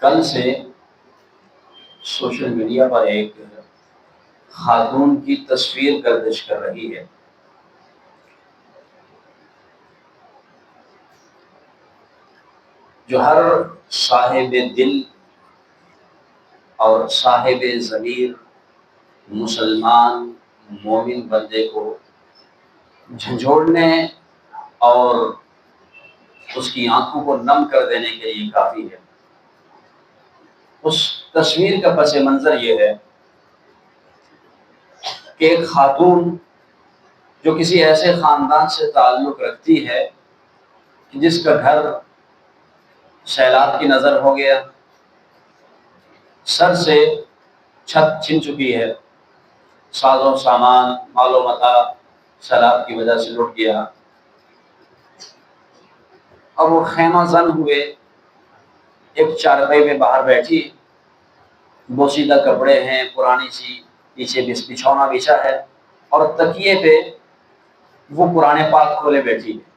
کل سے social media پر ایک خاتون کی تصویر گردش کر رہی ہے۔ جو ہر صاحب دل اور صاحب ضمیر مسلمان مومن بندے کو جھنجھوڑنے اور اس کی آنکھوں کو نم کر دینے کے لیے کافی ہے۔ اس تصویر کا پس منظر یہ ہے کہ ایک خاتون جو کسی ایسے خاندان سے تعلق رکھتی ہے کہ جس کا گھر سیلاب کی نظر ہو گیا، سر سے چھت چھن چکی ہے، ساز و سامان مال و متاع سیلاب کی وجہ سے لٹ گیا، اور وہ خیمہ زن ہوئے ایک چارپائی میں باہر بیٹھی، بوسیدہ کپڑے ہیں، پرانی سی پیچھے بچھونا بچھا ہے، اور تکیے پہ وہ قرآن پاک کھولے بیٹھی ہے۔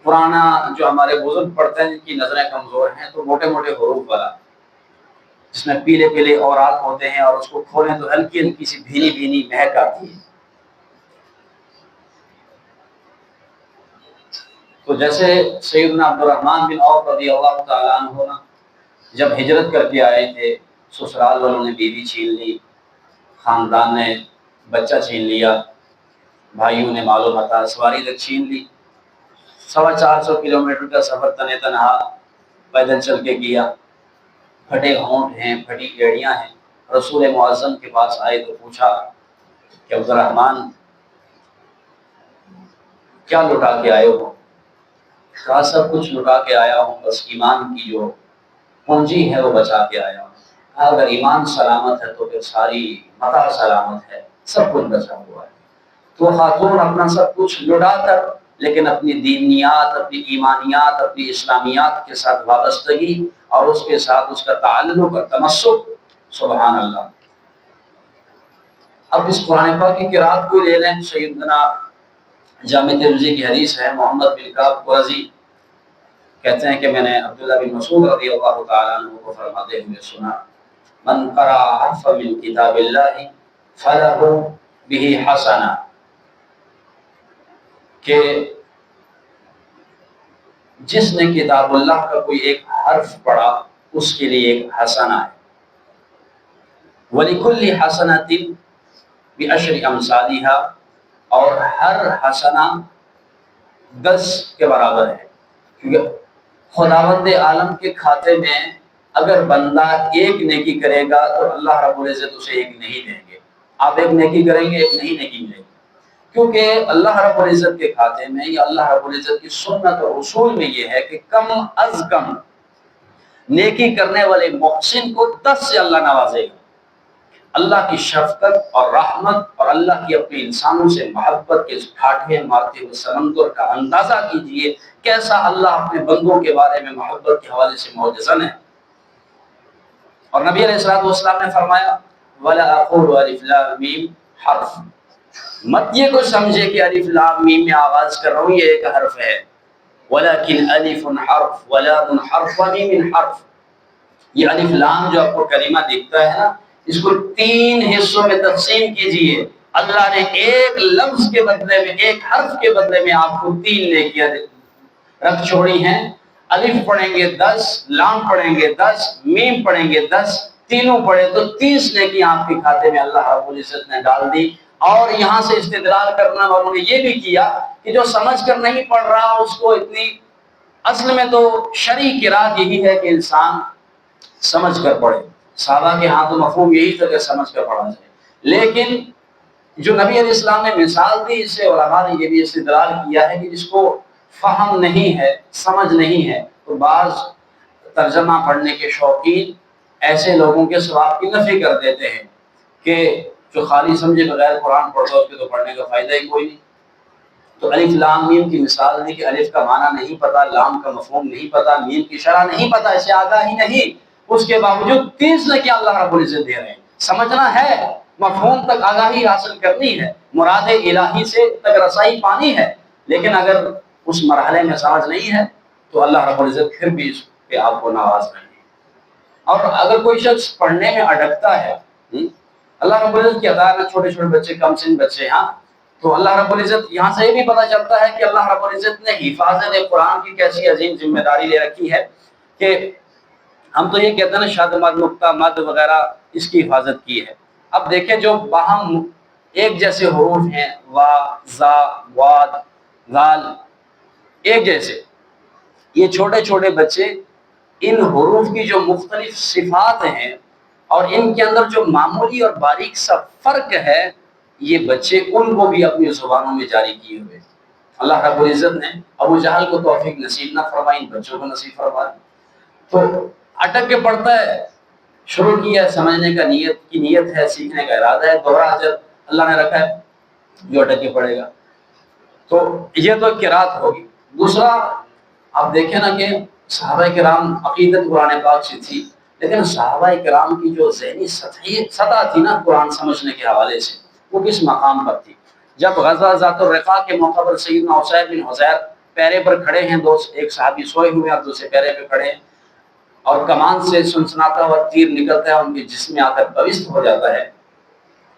پرانا جو ہمارے بزرگ پڑھتے ہیں جن کی نظریں کمزور ہیں تو موٹے موٹے حروف والا، جس میں پیلے پیلے اوراق ہوتے ہیں، اور اس کو کھولیں تو ہلکی ہلکی سی بھینی بھینی مہک آتی ہے۔ تو جیسے سیدنا عبد الرحمن بن عوف رضی اللہ تعالیٰ عنہ جب ہجرت کر کے آئے تھے، سسرال والوں نے بیوی چھین لی، خاندان نے بچہ چھین لیا، بھائیوں نے مال و متاع سواری تک چھین لی، 450 کلومیٹر کا سفر تنے تنہا پیدل چل کے کیا، پھٹے ہونٹ ہیں، پھٹی ایڑیاں ہیں۔ رسول معظم کے پاس آئے تو پوچھا کہ عبد الرحمن کیا لٹا کے آئے ہو؟ کہا سب کچھ لٹا کے آیا ہوں، بس ایمان کی جو پونجی ہے وہ بچا کے آیا ہوں۔ کہا اگر ایمان سلامت ہے تو پھر ساری متاع سلامت ہے، سب کچھ بچا ہوا ہے۔ تو خاتون اپنا سب کچھ لٹا کر لیکن اپنی دینیات، اپنی ایمانیات، اپنی اسلامیات کے ساتھ وابستگی اور اس کے ساتھ اس کا تعلق اور تمسک، سبحان اللہ۔ اب اس قرآن پاک کی قرات کو لے لیں، سیدنا جامع ترمذی کی حدیث ہے، محمد بن کعب قرظی کہتے ہیں کہ میں نے عبداللہ بن مسعود رضی اللہ تعالیٰ عنہ کو فرماتے ہوئے سنا، من قرأ حرف من کتاب اللہ فلہ بہ حسنہ، کہ جس نے کتاب اللہ کا کوئی ایک حرف پڑھا اس کے لیے ایک حسنہ ہے، وَلِكُلِّ حَسَنَةٍ بِعَشْرِ أَمْثَالِهَا، اور ہر حسنہ 10 کے برابر ہے، کیونکہ خداوند عالم کے کھاتے میں اگر بندہ ایک نیکی کرے گا تو اللہ رب العزت اسے ایک نہیں دیں گے۔ آپ ایک نیکی کریں گے، ایک نہیں نیکی ملے گی، کیونکہ اللہ رب العزت کے کھاتے میں یا اللہ رب العزت کی سنت اور اصول میں یہ ہے کہ کم از کم نیکی کرنے والے محسن کو 10 سے اللہ نوازے گا۔ اللہ کی شفقت اور رحمت اور اللہ کی اپنے انسانوں سے محبت کے ٹھاٹھے مارتے ہوئے سمندر کا اندازہ کیجئے کیسا اللہ اپنے بندوں کے بارے میں محبت کے حوالے سے معجزن ہے۔ اور نبی علیہ السلام نے فرمایا وَلَا أَقُولُ أَلِف لام میم حرف، مت یہ کو سمجھے کہ الف لام میم میں آغاز کر رہا ہوں یہ ایک حرف ہے، وَلَكِنْ أَلِفٌ حرف وَلَامٌ حرف وَمِیمٌ حرف، یہ الف لام جو آپ کو کلمہ دکھتا ہے نا، اس کو 3 حصوں میں تقسیم کیجئے، اللہ نے ایک لفظ کے بدلے میں، ایک حرف کے بدلے میں آپ کو 3 نیکیاں رکھ چھوڑی ہیں۔ الف پڑھیں گے 10، لام پڑھیں گے 10، میم پڑھیں گے 10، تینوں پڑھے تو 30 نیکیاں آپ کے کھاتے میں اللہ رب العزت نے ڈال دی۔ اور یہاں سے استدلال کرنا والوں نے یہ بھی کیا کہ جو سمجھ کر نہیں پڑھ رہا اس کو اتنی، اصل میں تو شرعی قرات یہی ہے کہ انسان سمجھ کر پڑھے، صحابہ کے ہاں تو مفہوم یہی تھا کہ سمجھ کر پڑھنا چاہیے، لیکن جو نبی علیہ السلام نے مثال دی اس سے علماء نے یہ بھی استدلال کیا ہے کہ جس کو فہم نہیں ہے، سمجھ نہیں ہے، تو بعض ترجمہ پڑھنے کے شوقین ایسے لوگوں کے ثواب کی نفی کر دیتے ہیں کہ جو خالی سمجھے بغیر قرآن پڑھتا اس کے تو پڑھنے کا فائدہ ہی کوئی نہیں۔ تو الف لام میم کی مثال دی کہ الف کا معنی نہیں پتا، لام کا مفہوم نہیں پتا، میم کی شرح نہیں پتا، اسے آگاہی نہیں، اس کے باوجود 30 نیکیاں اللہ رب العزت دے رہے ہیں۔ سمجھنا ہے، مفہوم تک آگاہی حاصل کرنی ہے، مراد الہی سے تک رسائی پانی ہے، لیکن اگر اس مرحلے میں سمجھ نہیں ہے تو اللہ رب العزت پھر بھی اس پہ آپ کو نواز رہے ہیں۔ اور اگر کوئی شخص پڑھنے میں اٹکتا ہے، اللہ رب العزت کی عطا ہے، چھوٹے چھوٹے بچے، کم سن بچے، ہاں، تو اللہ رب العزت یہاں سے یہ بھی پتہ چلتا ہے کہ اللہ رب العزت نے حفاظت قرآن کی کیسی عظیم ذمہ داری لے رکھی ہے کہ ہم تو یہ کہتے ہیں نا شاد مد نقطہ مد وغیرہ، اس کی حفاظت کی ہے۔ اب دیکھیں جو باہم ایک جیسے حروف ہیں، وا، زا، واد، ذال، ایک جیسے، یہ چھوٹے چھوٹے بچے ان حروف کی جو مختلف صفات ہیں اور ان کے اندر جو معمولی اور باریک سا فرق ہے، یہ بچے ان کو بھی اپنی زبانوں میں جاری کیے ہوئے۔ اللہ رب العزت نے ابو جہل کو توفیق نصیب نہ فرمائی، ان بچوں کو نصیب فرمائے۔ تو اٹک کے پڑھتا ہے، شروع کیا ہے، سمجھنے کا نیت ہے، سیکھنے کا ارادہ ہے، دوہرا اجر اللہ نے رکھا ہے، جو اٹک کے پڑھے گا۔ تو یہ تو قرات ہوگی۔ دوسرا آپ دیکھیں نا کہ صحابہ کرام عقیدت قرآن پاک سے تھی، لیکن صحابہ کرام کی جو ذہنی سطح تھی نا قرآن سمجھنے کے حوالے سے، وہ کس مقام پر تھی۔ جب غزوہ ذات الرقاع کے موقع پر سیدنا اسید بن حضیر پیرے پر کھڑے ہیں، ایک صحابی سوئے ہوئے اور دوسرے پیرے پہ کھڑے ہیں، اور کمان سے سنسناتا ہوا تیر نکلتا ہے، ان کے جسم میں آ کر بوست ہو جاتا ہے۔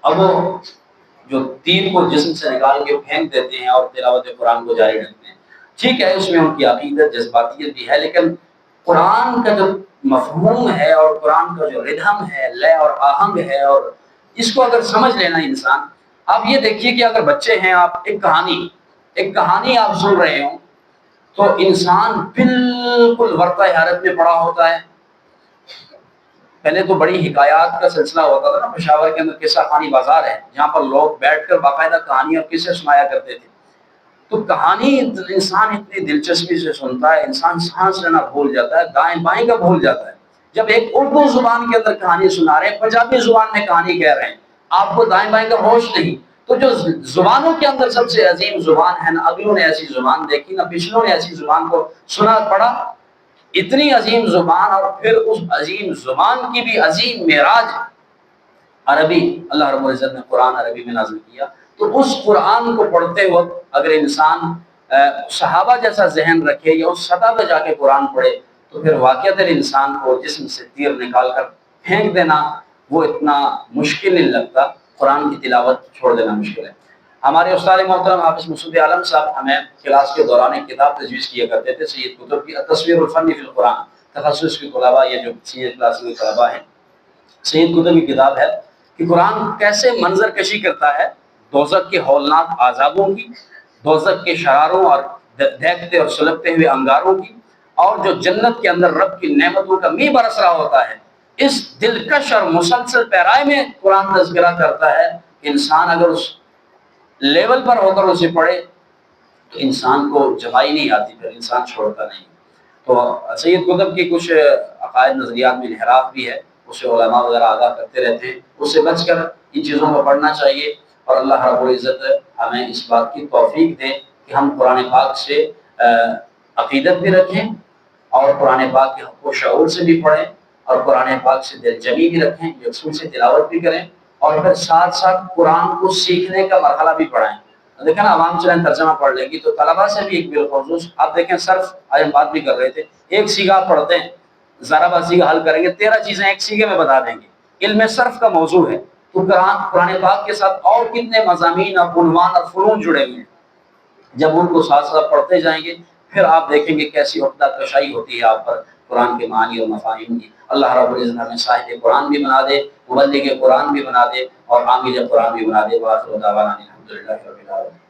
اب وہ جو تیر کو جسم سے نکال کے پھینک دیتے ہیں اور تلاوت قرآن کو جاری رکھتے ہیں۔ ٹھیک ہے، اس میں ان کی عقیدت، جذباتیت بھی ہے، لیکن قرآن کا جو مفہوم ہے اور قرآن کا جو ردھم ہے، لے اور آہنگ ہے، اور اس کو اگر سمجھ لینا انسان، آپ یہ دیکھیے کہ اگر بچے ہیں، آپ ایک کہانی آپ سن رہے ہوں تو انسان بالکل ورطہ حیرت میں پڑا ہوتا ہے۔ پہلے تو بڑی حکایات کا سلسلہ ہوتا تھا نا، پشاور کے اندر قصہ خوانی بازار ہے جہاں پر لوگ بیٹھ کر باقاعدہ کہانی اور قصے سنایا کرتے تھے۔ تو کہانی انسان اتنی دلچسپی سے سنتا ہے، انسان سانس لینا بھول جاتا ہے، دائیں بائیں کا بھول جاتا ہے۔ جب ایک اردو زبان کے اندر کہانی سنا رہے ہیں، پنجابی زبان میں کہانی کہہ رہے ہیں، آپ کو دائیں بائیں کا ہوش نہیں۔ تو جو زبانوں کے اندر سب سے عظیم زبان ہے، نہ اگلوں نے ایسی زبان دیکھی، نہ پچھلوں نے ایسی زبان کو سنا پڑھا، اتنی عظیم زبان، اور پھر اس عظیم زبان کی بھی عظیم معراج عربی، اللہ رب العزت نے قرآن عربی میں نازل کیا۔ تو اس قرآن کو پڑھتے وقت اگر انسان صحابہ جیسا ذہن رکھے یا اس سطح پہ جا کے قرآن پڑھے، تو پھر واقعتاً انسان کو جسم سے تیر نکال کر پھینک دینا وہ اتنا مشکل نہیں لگتا، قرآن کی تلاوت چھوڑ دینا مشکل ہے۔ ہمارے استاد محترم حافظ مسعود عالم صاحب ہمیں کلاس کے دوران ایک کتاب تجویز کیا کرتے تھے، سید قطب کی تصویر الفن فی القرآن، تخصص کے طلباء، یہ جو سینئر کلاس کے طلباء ہیں، سید قطب کی کتاب ہے کہ قرآن کیسے منظر کشی کرتا ہے دوزخ کے ہولناک عذابوں کی، دوزخ کے شراروں اور دیکھتے اور سلگتے ہوئے انگاروں کی، اور جو جنت کے اندر رب کی نعمتوں کا می برس رہا ہوتا ہے۔ اس دلکش اور مسلسل پیرائے میں قرآن تذکرہ کرتا ہے کہ انسان اگر اس لیول پر ہو کر اسے پڑھے تو انسان کو جمائی نہیں آتی، پھر انسان چھوڑتا نہیں۔ تو سید قطب کی کچھ عقائد نظریات میں انحراف بھی ہے، اسے علماء وغیرہ آگاہ کرتے رہتے ہیں، اس سے بچ کر ان چیزوں کو پڑھنا چاہیے، اور اللہ رب العزت ہمیں اس بات کی توفیق دے کہ ہم قرآن پاک سے عقیدت بھی رکھیں، اور قرآن پاک کے حق و شعور سے بھی پڑھیں، اور قرآن پاک سے دل جمی بھی رکھیں، یکسوئی سے تلاوت بھی کریں، اور پھر ساتھ ساتھ قرآن کو سیکھنے کا مرحلہ بھی پڑھائیں۔ دیکھیں نا، عوام چلیں ترجمہ پڑھ لیں گی، تو طلباء سے بھی ایک بالخصوص آپ دیکھیں، صرف آج ہم بات بھی کر رہے تھے، ایک سیگا پڑھتے ہیں، ضرب سیگا حل کریں گے، 13 چیزیں ایک سیگے میں بتا دیں گے، علم صرف کا موضوع ہے۔ تو قرآن پاک کے ساتھ اور کتنے مضامین اور عنوان اور فنون جڑے ہوئے ہیں، جب ان کو ساتھ ساتھ پڑھتے جائیں گے، پھر آپ دیکھیں گے کیسی عقدہ کشائی ہوتی ہے آپ پر قرآن کے معانی اور مفاہیم کی۔ اللہ رب العزت ہمیں صاحب قرآن بھی بنا دے، مبلغ قرآن بھی بنا دے، اور عامل قرآن بھی بنا دے۔ وآخر دعوانا الحمدللہ رب العالمین۔